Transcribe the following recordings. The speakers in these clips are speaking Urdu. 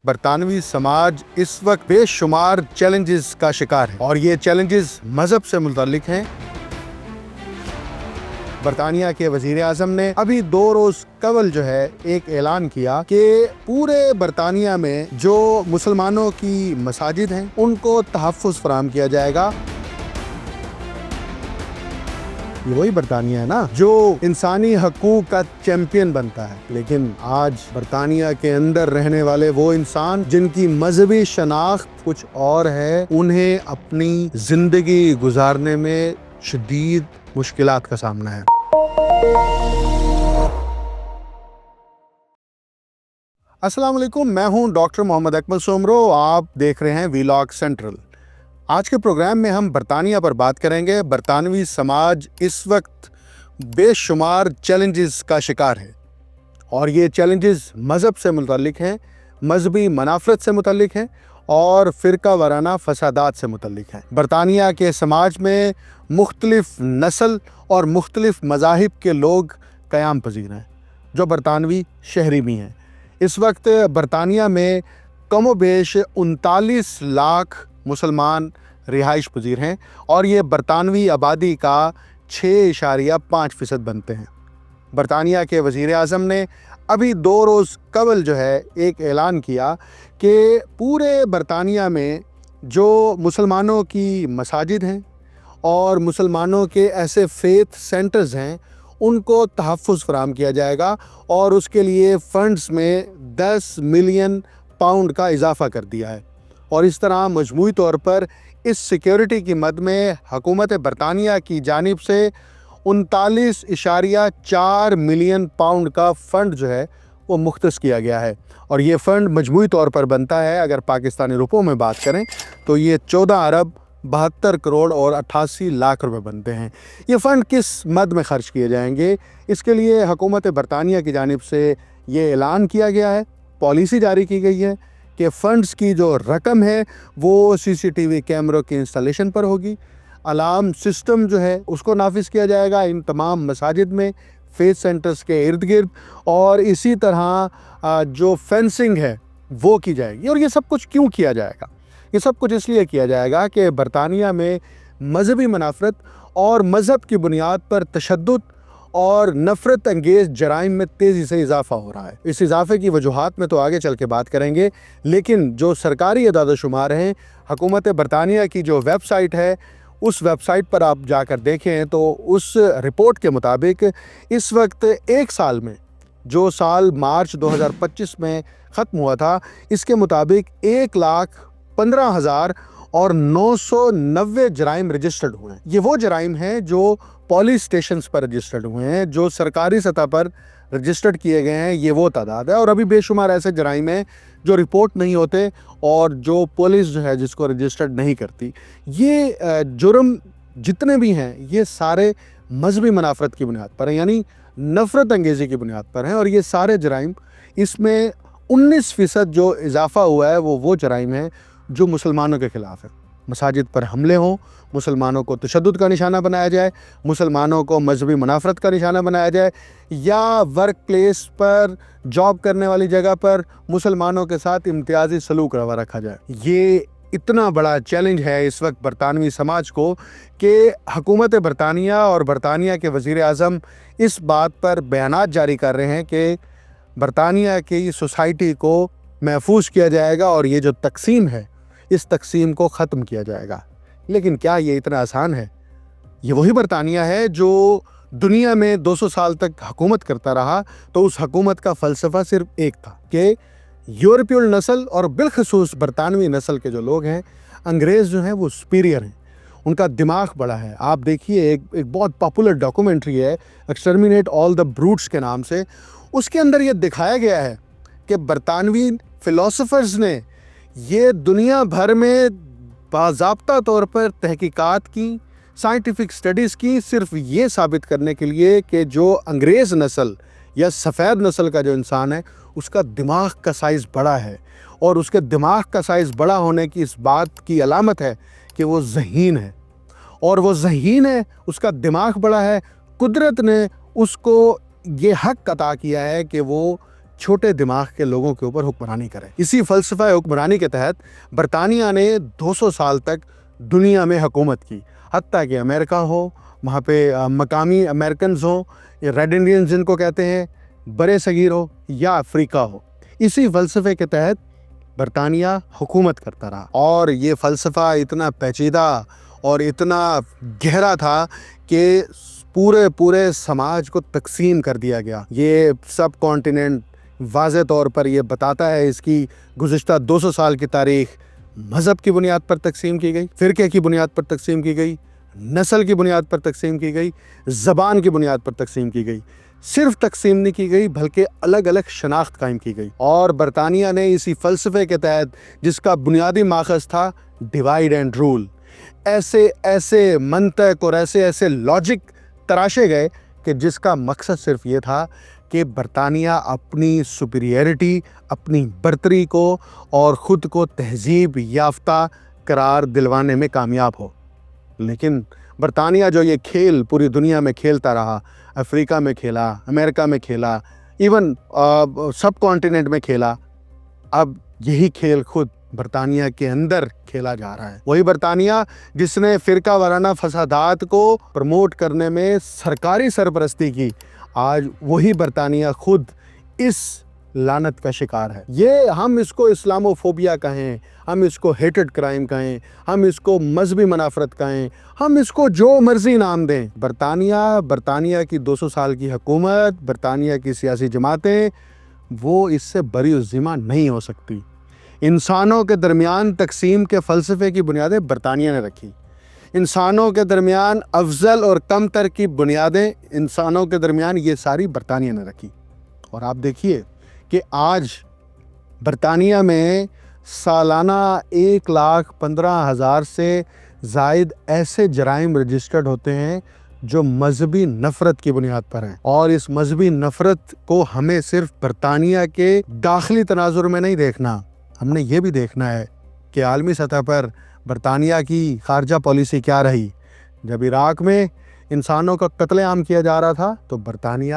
برطانوی سماج اس وقت بے شمار چیلنجز کا شکار ہے اور یہ چیلنجز مذہب سے متعلق ہیں۔ برطانیہ کے وزیر اعظم نے ابھی 2 روز قبل ایک اعلان کیا کہ پورے برطانیہ میں جو مسلمانوں کی مساجد ہیں ان کو تحفظ فراہم کیا جائے گا۔ یہ وہی برطانیہ ہے نا جو انسانی حقوق کا چیمپئن بنتا ہے، لیکن آج برطانیہ کے اندر رہنے والے وہ انسان جن کی مذہبی شناخت کچھ اور ہے، انہیں اپنی زندگی گزارنے میں شدید مشکلات کا سامنا ہے۔ السلام علیکم، میں ہوں ڈاکٹر محمد اکمل سومرو، آپ دیکھ رہے ہیں ویلاگ سینٹرل۔ آج کے پروگرام میں ہم برطانیہ پر بات کریں گے۔ برطانوی سماج اس وقت بے شمار چیلنجز کا شکار ہے اور یہ چیلنجز مذہب سے متعلق ہیں، مذہبی منافرت سے متعلق ہیں اور فرقہ وارانہ فسادات سے متعلق ہیں۔ برطانیہ کے سماج میں مختلف نسل اور مختلف مذاہب کے لوگ قیام پذیر ہیں جو برطانوی شہری بھی ہیں۔ اس وقت برطانیہ میں کم و بیش 39 لاکھ مسلمان رہائش پذیر ہیں اور یہ برطانوی آبادی کا 6.5% بنتے ہیں۔ برطانیہ کے وزیر اعظم نے ابھی 2 روز قبل ایک اعلان کیا کہ پورے برطانیہ میں جو مسلمانوں کی مساجد ہیں اور مسلمانوں کے ایسے فیتھ سینٹرز ہیں ان کو تحفظ فراہم کیا جائے گا اور اس کے لیے فنڈز میں 10 ملین پاؤنڈ کا اضافہ کر دیا ہے۔ اور اس طرح مجموعی طور پر اس سیکیورٹی کی مد میں حکومت برطانیہ کی جانب سے 39.4 ملین پاؤنڈ کا فنڈ وہ مختص کیا گیا ہے اور یہ فنڈ مجموعی طور پر بنتا ہے، اگر پاکستانی روپوں میں بات کریں تو یہ 14 ارب 72 کروڑ اور 88 لاکھ روپے بنتے ہیں۔ یہ فنڈ کس مد میں خرچ کیے جائیں گے، اس کے لیے حکومت برطانیہ کی جانب سے یہ اعلان کیا گیا ہے، پالیسی جاری کی گئی ہے کہ فنڈز کی جو رقم ہے وہ CCTV کیمروں کی انسٹالیشن پر ہوگی، الارم سسٹم اس کو نافذ کیا جائے گا ان تمام مساجد میں، فیتھ سینٹرز کے ارد گرد، اور اسی طرح جو فینسنگ ہے وہ کی جائے گی۔ اور یہ سب کچھ کیوں کیا جائے گا؟ یہ سب کچھ اس لیے کیا جائے گا کہ برطانیہ میں مذہبی منافرت اور مذہب کی بنیاد پر تشدد اور نفرت انگیز جرائم میں تیزی سے اضافہ ہو رہا ہے۔ اس اضافے کی وجوہات میں تو آگے چل کے بات کریں گے، لیکن جو سرکاری اعداد و شمار ہیں، حکومت برطانیہ کی جو ویب سائٹ ہے اس ویب سائٹ پر آپ جا کر دیکھیں تو اس رپورٹ کے مطابق اس وقت ایک سال میں، جو سال مارچ 2025 میں ختم ہوا تھا، اس کے مطابق 1,15,990 جرائم رجسٹرڈ ہوئے ہیں۔ یہ وہ جرائم ہیں جو پولیس اسٹیشنز پر رجسٹرڈ ہوئے ہیں، جو سرکاری سطح پر رجسٹرڈ کیے گئے ہیں، یہ وہ تعداد ہے۔ اور ابھی بے شمار ایسے جرائم ہیں جو رپورٹ نہیں ہوتے اور جو پولیس جس کو رجسٹرڈ نہیں کرتی۔ یہ جرم جتنے بھی ہیں یہ سارے مذہبی منافرت کی بنیاد پر ہیں، یعنی نفرت انگیزی کی بنیاد پر ہیں، اور یہ سارے جرائم، اس میں 19% جو اضافہ ہوا ہے وہ جرائم ہیں جو مسلمانوں کے خلاف ہے۔ مساجد پر حملے ہوں، مسلمانوں کو تشدد کا نشانہ بنایا جائے، مسلمانوں کو مذہبی منافرت کا نشانہ بنایا جائے، یا ورک پلیس پر، جاب کرنے والی جگہ پر مسلمانوں کے ساتھ امتیازی سلوک روا رکھا جائے۔ یہ اتنا بڑا چیلنج ہے اس وقت برطانوی سماج کو کہ حکومت برطانیہ اور برطانیہ کے وزیر اعظم اس بات پر بیانات جاری کر رہے ہیں کہ برطانیہ کی سوسائٹی کو محفوظ کیا جائے گا اور یہ جو تقسیم ہے اس تقسیم کو ختم کیا جائے گا۔ لیکن کیا یہ اتنا آسان ہے؟ یہ وہی برطانیہ ہے جو دنیا میں 200 سال تک حکومت کرتا رہا، تو اس حکومت کا فلسفہ صرف ایک تھا کہ یورپی نسل اور بالخصوص برطانوی نسل کے جو لوگ ہیں، انگریز جو ہیں وہ سپیریئر ہیں، ان کا دماغ بڑا ہے۔ آپ دیکھیے ایک بہت پاپولر ڈاکومنٹری ہے ایکسٹرمینیٹ آل دا بروٹس کے نام سے، اس کے اندر یہ دکھایا گیا ہے کہ برطانوی فلاسفرز نے یہ دنیا بھر میں باضابطہ طور پر تحقیقات کی، سائنٹیفک سٹڈیز کی، صرف یہ ثابت کرنے کے لیے کہ جو انگریز نسل یا سفید نسل کا جو انسان ہے اس کا دماغ کا سائز بڑا ہے، اور اس کے دماغ کا سائز بڑا ہونے کی اس بات کی علامت ہے کہ وہ ذہین ہے، اور وہ ذہین ہے، اس کا دماغ بڑا ہے۔ قدرت نے اس کو یہ حق عطا کیا ہے کہ وہ چھوٹے دماغ کے لوگوں کے اوپر حکمرانی کرے۔ اسی فلسفہ حکمرانی کے تحت برطانیہ نے 200 سال تک دنیا میں حکومت کی، حتیٰ کہ امریکہ ہو، وہاں پہ مقامی امریکنز ہوں، یا ریڈ انڈینز جن کو کہتے ہیں، برے صغیر ہو یا افریقہ ہو، اسی فلسفے کے تحت برطانیہ حکومت کرتا رہا۔ اور یہ فلسفہ اتنا پیچیدہ اور اتنا گہرا تھا کہ پورے سماج کو تقسیم کر دیا گیا۔ یہ سب کانٹیننٹ واضح طور پر یہ بتاتا ہے، اس کی گزشتہ 200 سال کی تاریخ مذہب کی بنیاد پر تقسیم کی گئی، فرقے کی بنیاد پر تقسیم کی گئی، نسل کی بنیاد پر تقسیم کی گئی، زبان کی بنیاد پر تقسیم کی گئی۔ صرف تقسیم نہیں کی گئی بلکہ الگ الگ شناخت قائم کی گئی۔ اور برطانیہ نے اسی فلسفے کے تحت، جس کا بنیادی ماخذ تھا ڈیوائیڈ اینڈ رول، ایسے منطق اور ایسے لاجک تراشے گئے کہ جس کا مقصد صرف یہ تھا کہ برطانیہ اپنی سپیریئرٹی، اپنی برتری کو اور خود کو تہذیب یافتہ قرار دلوانے میں کامیاب ہو۔ لیکن برطانیہ جو یہ کھیل پوری دنیا میں کھیلتا رہا، افریقہ میں کھیلا، امریکہ میں کھیلا، ایون سب کانٹیننٹ میں کھیلا، اب یہی کھیل خود برطانیہ کے اندر کھیلا جا رہا ہے۔ وہی برطانیہ جس نے فرقہ وارانہ فسادات کو پروموٹ کرنے میں سرکاری سرپرستی کی، آج وہی برطانیہ خود اس لعنت کا شکار ہے۔ یہ ہم اس کو اسلاموفوبیا کہیں، ہم اس کو ہیٹڈ کرائم کہیں، ہم اس کو مذہبی منافرت کہیں، ہم اس کو جو مرضی نام دیں، برطانیہ کی 200 سال کی حکومت، برطانیہ کی سیاسی جماعتیں، وہ اس سے بری الذمہ نہیں ہو سکتی۔ انسانوں کے درمیان تقسیم کے فلسفے کی بنیادیں برطانیہ نے رکھی۔ انسانوں کے درمیان افضل اور کم تر کی بنیادیں انسانوں کے درمیان یہ ساری برطانیہ نے رکھی۔ اور آپ دیکھیے کہ آج برطانیہ میں سالانہ 1,15,000 سے زائد ایسے جرائم رجسٹرڈ ہوتے ہیں جو مذہبی نفرت کی بنیاد پر ہیں۔ اور اس مذہبی نفرت کو ہمیں صرف برطانیہ کے داخلی تناظر میں نہیں دیکھنا، ہم نے یہ بھی دیکھنا ہے کہ عالمی سطح پر برطانیہ کی خارجہ پالیسی کیا رہی۔ جب عراق میں انسانوں کا قتل عام کیا جا رہا تھا تو برطانیہ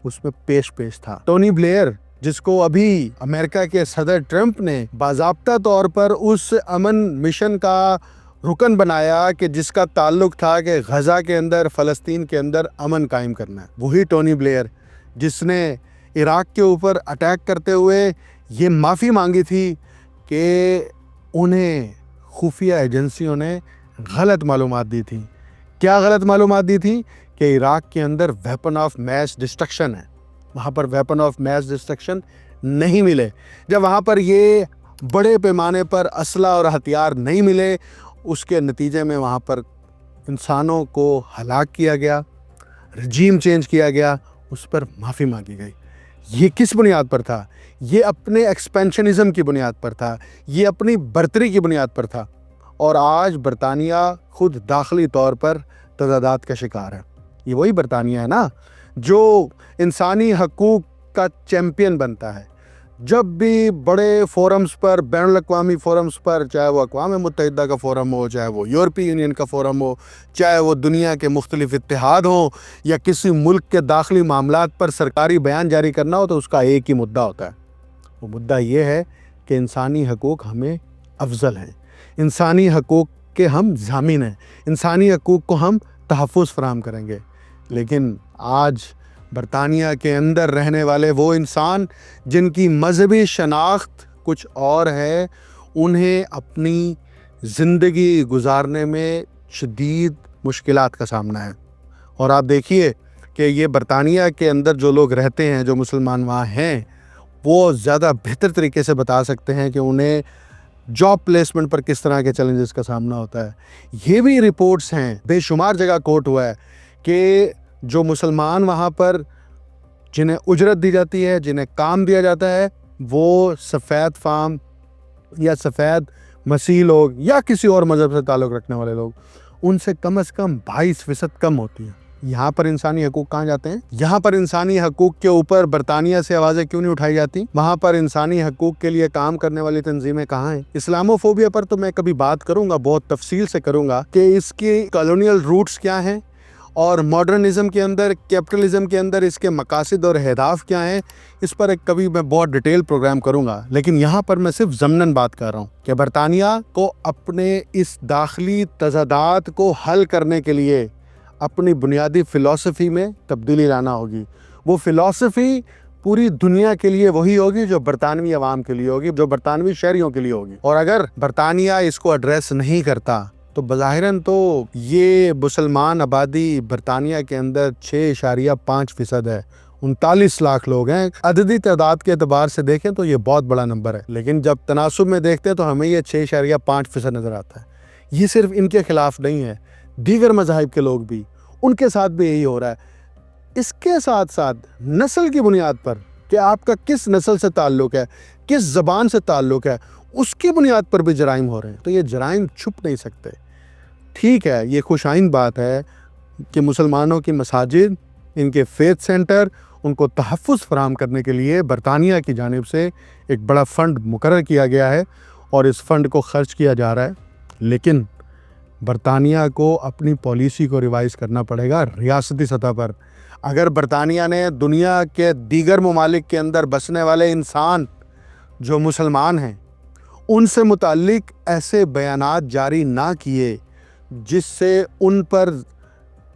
اس میں پیش تھا۔ ٹونی بلیئر، جس کو ابھی امریکہ کے صدر ٹرمپ نے باضابطہ طور پر اس امن مشن کا رکن بنایا کہ جس کا تعلق تھا کہ غزہ کے اندر، فلسطین کے اندر امن قائم کرنا ہے، وہی ٹونی بلیئر جس نے عراق کے اوپر اٹیک کرتے ہوئے یہ معافی مانگی تھی کہ انہیں خفیہ ایجنسیوں نے غلط معلومات دی تھی۔ کیا غلط معلومات دی تھی؟ کہ عراق کے اندر ویپن آف میس ڈسٹرکشن ہے، وہاں پر ویپن آف میس ڈسٹرکشن نہیں ملے۔ جب وہاں پر یہ بڑے پیمانے پر اسلحہ اور ہتھیار نہیں ملے، اس کے نتیجے میں وہاں پر انسانوں کو ہلاک کیا گیا، رجیم چینج کیا گیا، اس پر معافی مانگی گئی۔ یہ کس بنیاد پر تھا؟ یہ اپنے ایکسپینشنزم کی بنیاد پر تھا، یہ اپنی برتری کی بنیاد پر تھا۔ اور آج برطانیہ خود داخلی طور پر تضادات کا شکار ہے۔ یہ وہی برطانیہ ہے نا جو انسانی حقوق کا چیمپئن بنتا ہے۔ جب بھی بڑے فورمز پر، بین الاقوامی فورمز پر، چاہے وہ اقوام متحدہ کا فورم ہو، چاہے وہ یورپی یونین کا فورم ہو، چاہے وہ دنیا کے مختلف اتحاد ہوں، یا کسی ملک کے داخلی معاملات پر سرکاری بیان جاری کرنا ہو، تو اس کا ایک ہی مدعا ہوتا ہے۔ وہ مدعا یہ ہے کہ انسانی حقوق ہمیں افضل ہیں، انسانی حقوق کے ہم ضامن ہیں، انسانی حقوق کو ہم تحفظ فراہم کریں گے۔ لیکن آج برطانیہ کے اندر رہنے والے وہ انسان جن کی مذہبی شناخت کچھ اور ہے، انہیں اپنی زندگی گزارنے میں شدید مشکلات کا سامنا ہے۔ اور آپ دیکھیے کہ یہ برطانیہ کے اندر جو لوگ رہتے ہیں، جو مسلمان وہاں ہیں، وہ زیادہ بہتر طریقے سے بتا سکتے ہیں کہ انہیں جاب پلیسمنٹ پر کس طرح کے چیلنجز کا سامنا ہوتا ہے۔ یہ بھی رپورٹس ہیں، بے شمار جگہ کوٹ ہوا ہے کہ جو مسلمان وہاں پر جنہیں اجرت دی جاتی ہے، جنہیں کام دیا جاتا ہے، وہ سفید فام یا سفید مسیح لوگ یا کسی اور مذہب سے تعلق رکھنے والے لوگ، ان سے کم از کم 22% کم ہوتی ہیں۔ یہاں پر انسانی حقوق کہاں جاتے ہیں؟ یہاں پر انسانی حقوق کے اوپر برطانیہ سے آوازیں کیوں نہیں اٹھائی جاتی؟ وہاں پر انسانی حقوق کے لیے کام کرنے والی تنظیمیں کہاں ہیں؟ اسلاموفوبیا پر تو میں کبھی بات کروں گا، بہت تفصیل سے کروں گا کہ اس کی کالونیل روٹس کیا ہیں اور ماڈرنزم کے اندر، کیپٹلزم کے اندر اس کے مقاصد اور اہداف کیا ہیں، اس پر ایک کبھی میں بہت ڈیٹیل پروگرام کروں گا، لیکن یہاں پر میں صرف ضمناً بات کر رہا ہوں کہ برطانیہ کو اپنے اس داخلی تضادات کو حل کرنے کے لیے اپنی بنیادی فلسفی میں تبدیلی لانا ہوگی۔ وہ فلسفی پوری دنیا کے لیے وہی ہوگی جو برطانوی عوام کے لیے ہوگی، جو برطانوی شہریوں کے لیے ہوگی۔ اور اگر برطانیہ اس کو ایڈریس نہیں کرتا تو بظاہراً تو یہ مسلمان آبادی برطانیہ کے اندر 6.5% ہے، 39 لاکھ لوگ ہیں۔ عددی تعداد کے اعتبار سے دیکھیں تو یہ بہت بڑا نمبر ہے، لیکن جب تناسب میں دیکھتے ہیں تو ہمیں یہ 6.5% نظر آتا ہے۔ یہ صرف ان کے خلاف نہیں ہے، دیگر مذاہب کے لوگ بھی، ان کے ساتھ بھی یہی ہو رہا ہے۔ اس کے ساتھ ساتھ نسل کی بنیاد پر کہ آپ کا کس نسل سے تعلق ہے، کس زبان سے تعلق ہے، اس کی بنیاد پر بھی جرائم ہو رہے ہیں۔ تو یہ جرائم چھپ نہیں سکتے۔ ٹھیک ہے، یہ خوش آئند بات ہے کہ مسلمانوں کی مساجد، ان کے فیتھ سینٹر، ان کو تحفظ فراہم کرنے کے لیے برطانیہ کی جانب سے ایک بڑا فنڈ مقرر کیا گیا ہے اور اس فنڈ کو خرچ کیا جا رہا ہے، لیکن برطانیہ کو اپنی پالیسی کو ریوائز کرنا پڑے گا ریاستی سطح پر۔ اگر برطانیہ نے دنیا کے دیگر ممالک کے اندر بسنے والے انسان جو مسلمان ہیں ان سے متعلق ایسے بیانات جاری نہ کیے جس سے ان پر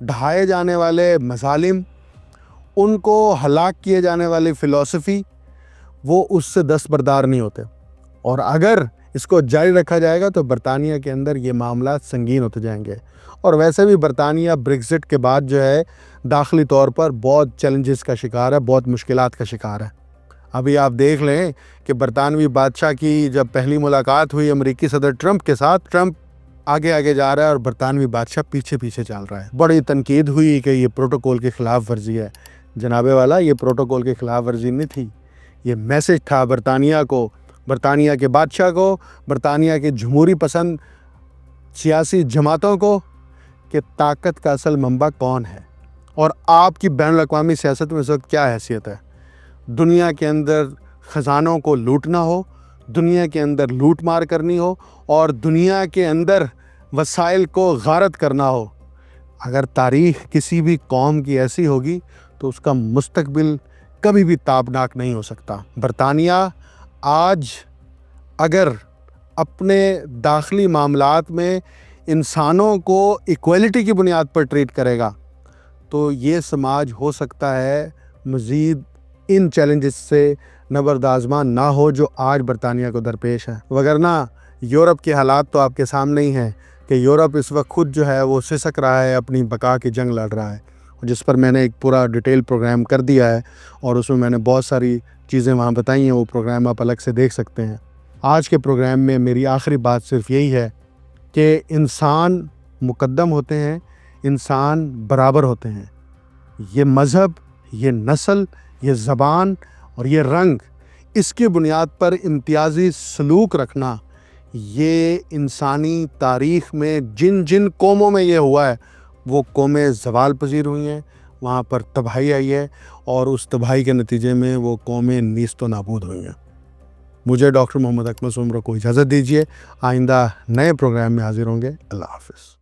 ڈھائے جانے والے مظالم، ان کو ہلاک کیے جانے والی فلسفی، وہ اس سے دستبردار نہیں ہوتے۔ اور اگر اس کو جاری رکھا جائے گا تو برطانیہ کے اندر یہ معاملات سنگین ہوتے جائیں گے۔ اور ویسے بھی برطانیہ بریگزٹ کے بعد جو ہے داخلی طور پر بہت چیلنجز کا شکار ہے، بہت مشکلات کا شکار ہے۔ ابھی آپ دیکھ لیں کہ برطانوی بادشاہ کی جب پہلی ملاقات ہوئی امریکی صدر ٹرمپ کے ساتھ، ٹرمپ آگے آگے جا رہا ہے اور برطانوی بادشاہ پیچھے پیچھے چل رہا ہے۔ بڑی تنقید ہوئی کہ یہ پروٹوکول کے خلاف ورزی ہے۔ جناب والا، یہ پروٹوکول کے خلاف ورزی نہیں تھی، یہ میسج تھا برطانیہ کو، برطانیہ کے بادشاہ کو، برطانیہ کے جمہوری پسند سیاسی جماعتوں کو کہ طاقت کا اصل منبع کون ہے اور آپ کی بین الاقوامی سیاست میں اس وقت کیا حیثیت ہے۔ دنیا کے اندر خزانوں کو لوٹنا ہو، دنیا کے اندر لوٹ مار کرنی ہو اور دنیا کے اندر وسائل کو غارت کرنا ہو، اگر تاریخ کسی بھی قوم کی ایسی ہوگی تو اس کا مستقبل کبھی بھی تابناک نہیں ہو سکتا۔ برطانیہ آج اگر اپنے داخلی معاملات میں انسانوں کو ایکویلٹی کی بنیاد پر ٹریٹ کرے گا تو یہ سماج ہو سکتا ہے مزید ان چیلنجز سے نبردآزماں نہ ہو جو آج برطانیہ کو درپیش ہے۔ وگرنہ یورپ کے حالات تو آپ کے سامنے ہی ہیں کہ یورپ اس وقت خود جو ہے وہ سسک رہا ہے، اپنی بقا کی جنگ لڑ رہا ہے، جس پر میں نے ایک پورا ڈیٹیل پروگرام کر دیا ہے اور اس میں میں نے بہت ساری چیزیں وہاں بتائی ہیں، وہ پروگرام آپ الگ سے دیکھ سکتے ہیں۔ آج کے پروگرام میں میری آخری بات صرف یہی ہے کہ انسان مقدم ہوتے ہیں، انسان برابر ہوتے ہیں۔ یہ مذہب، یہ نسل، یہ زبان اور یہ رنگ، اس کی بنیاد پر امتیازی سلوک رکھنا، یہ انسانی تاریخ میں جن جن قوموں میں یہ ہوا ہے وہ قومیں زوال پذیر ہوئی ہیں، وہاں پر تباہی آئی ہے اور اس تباہی کے نتیجے میں وہ قومیں نیست و نابود ہوئی ہیں۔ مجھے ڈاکٹر محمد اکمل سمرو کو اجازت دیجیے، آئندہ نئے پروگرام میں حاضر ہوں گے۔ اللہ حافظ۔